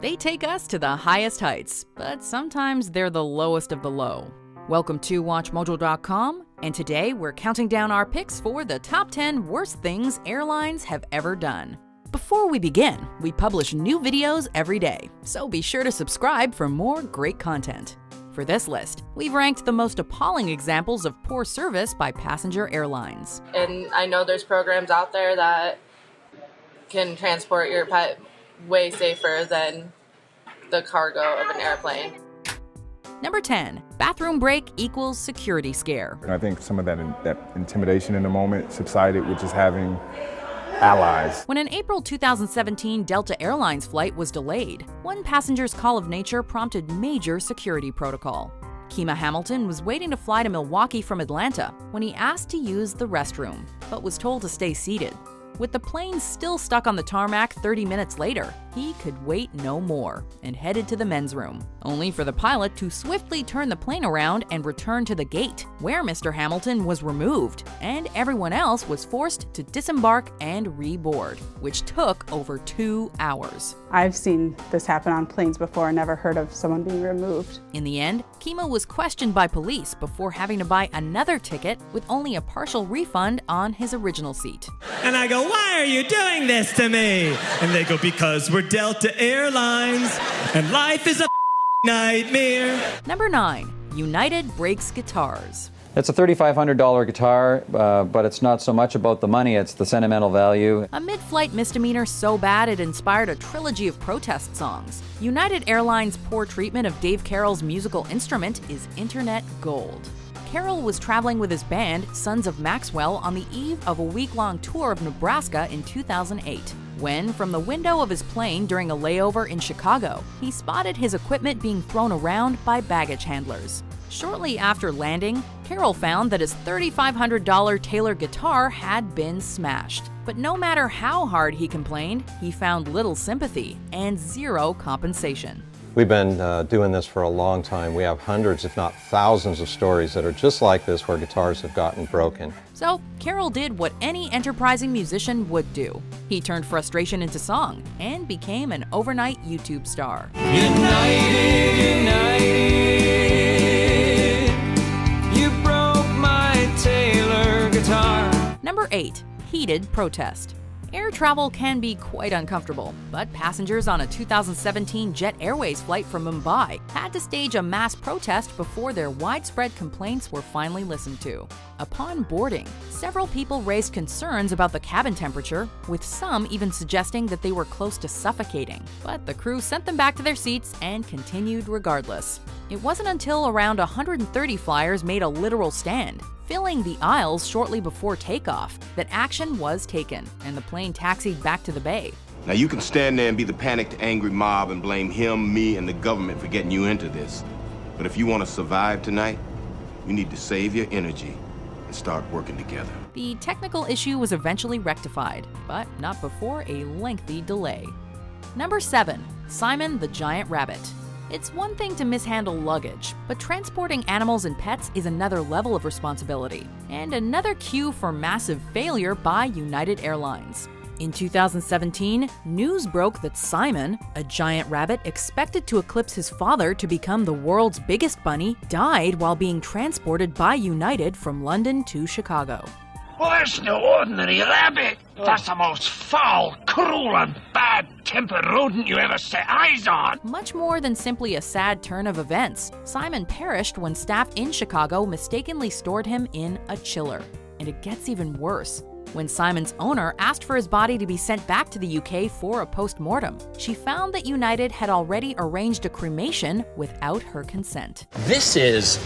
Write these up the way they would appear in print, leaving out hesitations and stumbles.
They take us to the highest heights, but sometimes they're the lowest of the low. Welcome to WatchMojo.com, and today we're counting down our picks for the top 10 worst things airlines have ever done. Before we begin, we publish new videos every day, so be sure to subscribe for more great content. For this list, we've ranked the most appalling examples of poor service by passenger airlines. And I know there's programs out there that can transport your pet way safer than the cargo of an airplane. Number 10, bathroom break equals security scare. And I think some of that intimidation in the moment subsided with just having allies. When an April 2017 Delta Airlines flight was delayed, one passenger's call of nature prompted major security protocol. Kima Hamilton was waiting to fly to Milwaukee from Atlanta when he asked to use the restroom, but was told to stay seated. With the plane still stuck on the tarmac 30 minutes later, he could wait no more and headed to the men's room, only for the pilot to swiftly turn the plane around and return to the gate, where Mr. Hamilton was removed, and everyone else was forced to disembark and reboard, which took over 2 hours. I've seen this happen on planes before, never heard of someone being removed. In the end, Kima was questioned by police before having to buy another ticket with only a partial refund on his original seat. And I go, "Why are you doing this to me?" And they go, "Because we're Delta Airlines, and life is a nightmare." Number 9, United breaks guitars. It's a $3,500 guitar, but it's not so much about the money, it's the sentimental value. A mid-flight misdemeanor so bad it inspired a trilogy of protest songs. United Airlines' poor treatment of Dave Carroll's musical instrument is internet gold. Carroll was traveling with his band, Sons of Maxwell, on the eve of a week-long tour of Nebraska in 2008, when, from the window of his plane during a layover in Chicago, he spotted his equipment being thrown around by baggage handlers. Shortly after landing, Carroll found that his $3,500 Taylor guitar had been smashed. But no matter how hard he complained, he found little sympathy and zero compensation. We've been doing this for a long time. We have hundreds, if not thousands, of stories that are just like this where guitars have gotten broken. So, Carroll did what any enterprising musician would do. He turned frustration into song and became an overnight YouTube star. United, United, you broke my Taylor guitar. Number 8, heated protest. Air travel can be quite uncomfortable, but passengers on a 2017 Jet Airways flight from Mumbai had to stage a mass protest before their widespread complaints were finally listened to. Upon boarding, several people raised concerns about the cabin temperature, with some even suggesting that they were close to suffocating. But the crew sent them back to their seats and continued regardless. It wasn't until around 130 flyers made a literal stand, filling the aisles shortly before takeoff, that action was taken, and the plane taxied back to the bay. Now you can stand there and be the panicked, angry mob and blame him, me, and the government for getting you into this. But if you want to survive tonight, you need to save your energy and start working together. The technical issue was eventually rectified, but not before a lengthy delay. Number 7, Simon the Giant Rabbit. It's one thing to mishandle luggage, but transporting animals and pets is another level of responsibility, and another cue for massive failure by United Airlines. In 2017, news broke that Simon, a giant rabbit expected to eclipse his father to become the world's biggest bunny, died while being transported by United from London to Chicago. Well, that's no ordinary rabbit. That's the most foul, cruel, and bad-tempered rodent you ever set eyes on. Much more than simply a sad turn of events, Simon perished when staff in Chicago mistakenly stored him in a chiller. And it gets even worse. When Simon's owner asked for his body to be sent back to the UK for a post-mortem, she found that United had already arranged a cremation without her consent. This is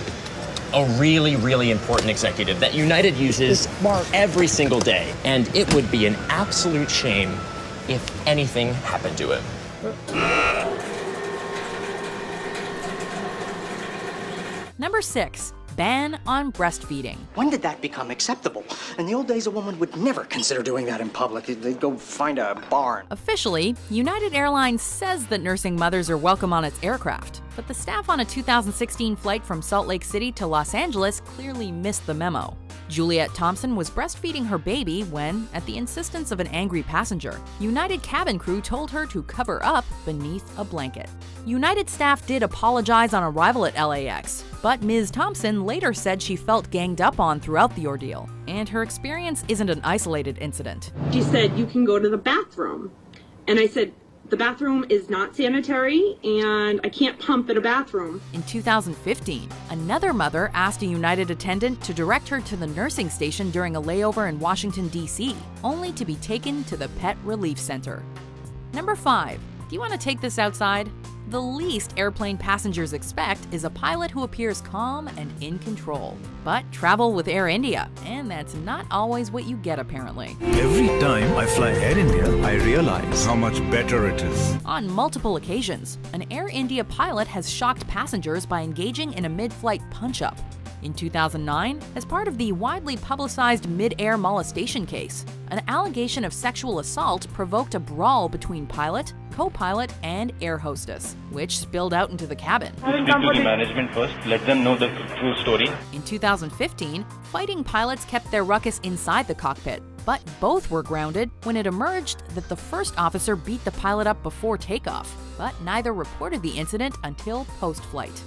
a really, really important executive that United uses every single day, and it would be an absolute shame if anything happened to him. Number 6, ban on breastfeeding. When did that become acceptable? In the old days, a woman would never consider doing that in public. They'd go find a barn. Officially, United Airlines says that nursing mothers are welcome on its aircraft, but the staff on a 2016 flight from Salt Lake City to Los Angeles clearly missed the memo. Juliet Thompson was breastfeeding her baby when, at the insistence of an angry passenger, United cabin crew told her to cover up beneath a blanket. United staff did apologize on arrival at LAX, but Ms. Thompson later said she felt ganged up on throughout the ordeal, and her experience isn't an isolated incident. She said, "You can go to the bathroom." And I said, "The bathroom is not sanitary, and I can't pump in a bathroom." In 2015, another mother asked a United attendant to direct her to the nursing station during a layover in Washington, D.C., only to be taken to the Pet Relief Center. Number 5. Do you want to take this outside? The least airplane passengers expect is a pilot who appears calm and in control. But travel with Air India, and that's not always what you get apparently. Every time I fly Air India, I realize how much better it is. On multiple occasions, an Air India pilot has shocked passengers by engaging in a mid-flight punch-up. In 2009, as part of the widely publicized mid-air molestation case, an allegation of sexual assault provoked a brawl between pilot, co-pilot, and air hostess, which spilled out into the cabin. Speak to the management first, let them know the true story. In 2015, fighting pilots kept their ruckus inside the cockpit, but both were grounded when it emerged that the first officer beat the pilot up before takeoff, but neither reported the incident until post-flight.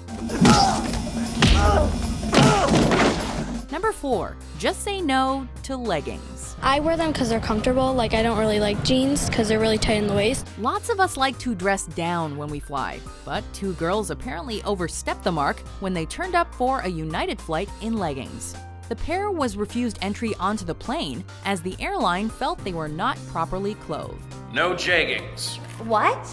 Number 4. Just say no to leggings. I wear them because they're comfortable. Like, I don't really like jeans because they're really tight in the waist. Lots of us like to dress down when we fly, but 2 girls apparently overstepped the mark when they turned up for a United flight in leggings. The pair was refused entry onto the plane as the airline felt they were not properly clothed. No jeggings. What?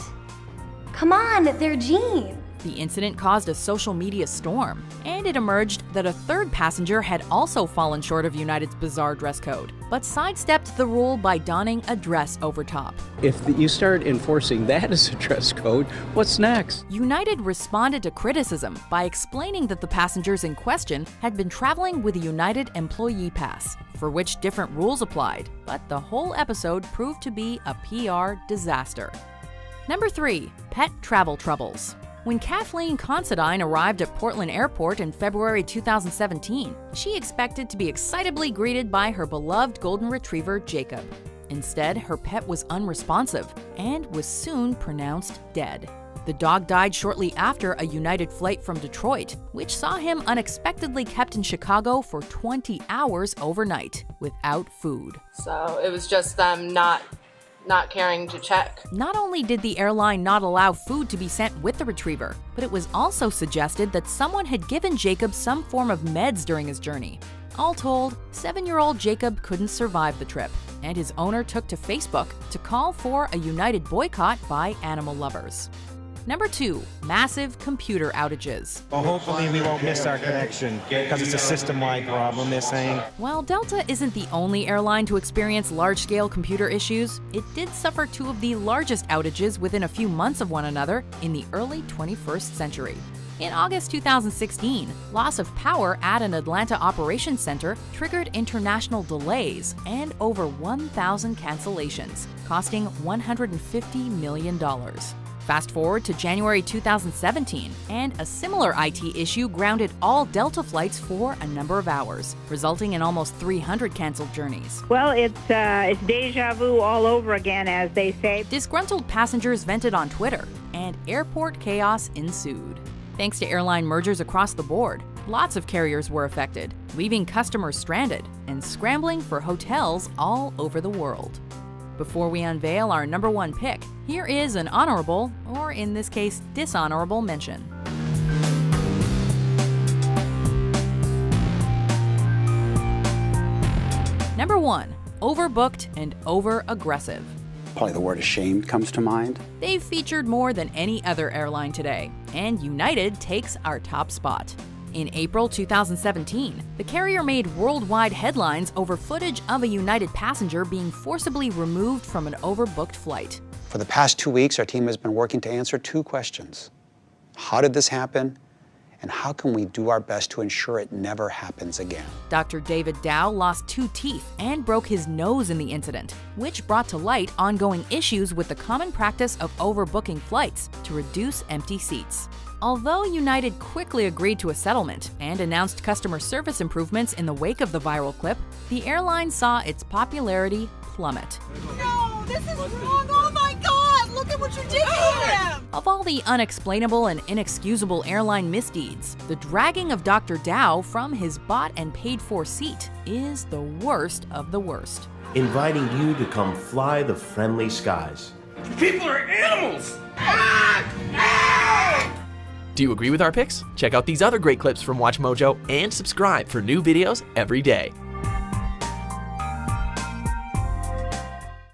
Come on, they're jeans. The incident caused a social media storm, and it emerged that a third passenger had also fallen short of United's bizarre dress code, but sidestepped the rule by donning a dress over top. If you start enforcing that as a dress code, what's next? United responded to criticism by explaining that the passengers in question had been traveling with a United employee pass, for which different rules applied, but the whole episode proved to be a PR disaster. Number 3. Pet travel troubles. When Kathleen Considine arrived at Portland Airport in February 2017, she expected to be excitably greeted by her beloved golden retriever, Jacob. Instead, her pet was unresponsive and was soon pronounced dead. The dog died shortly after a United flight from Detroit, which saw him unexpectedly kept in Chicago for 20 hours overnight without food. So it was just them not caring to check. Not only did the airline not allow food to be sent with the retriever, but it was also suggested that someone had given Jacob some form of meds during his journey. All told, 7-year-old Jacob couldn't survive the trip, and his owner took to Facebook to call for a United boycott by animal lovers. Number 2. Massive computer outages. Well, hopefully we won't miss our connection because it's a system-wide problem, they're saying. While Delta isn't the only airline to experience large-scale computer issues, it did suffer 2 of the largest outages within a few months of one another in the early 21st century. In August 2016, loss of power at an Atlanta operations center triggered international delays and over 1,000 cancellations, costing $150 million. Fast forward to January 2017, and a similar IT issue grounded all Delta flights for a number of hours, resulting in almost 300 canceled journeys. Well, it's deja vu all over again, as they say. Disgruntled passengers vented on Twitter, and airport chaos ensued. Thanks to airline mergers across the board, lots of carriers were affected, leaving customers stranded and scrambling for hotels all over the world. Before we unveil our number 1 pick, here is an honorable, or in this case, dishonorable mention. Number 1. Overbooked and over-aggressive. Probably the word ashamed comes to mind. They've featured more than any other airline today, and United takes our top spot. In April 2017, the carrier made worldwide headlines over footage of a United passenger being forcibly removed from an overbooked flight. For the past 2 weeks, our team has been working to answer 2 questions. How did this happen? And how can we do our best to ensure it never happens again? Dr. David Dow lost 2 teeth and broke his nose in the incident, which brought to light ongoing issues with the common practice of overbooking flights to reduce empty seats. Although United quickly agreed to a settlement and announced customer service improvements in the wake of the viral clip, the airline saw its popularity plummet. No, this is wrong. Oh my God, look at what you did to him. Of all the unexplainable and inexcusable airline misdeeds, the dragging of Dr. Dow from his bought and paid for seat is the worst of the worst. Inviting you to come fly the friendly skies. People are animals! Do you agree with our picks? Check out these other great clips from WatchMojo and subscribe for new videos every day.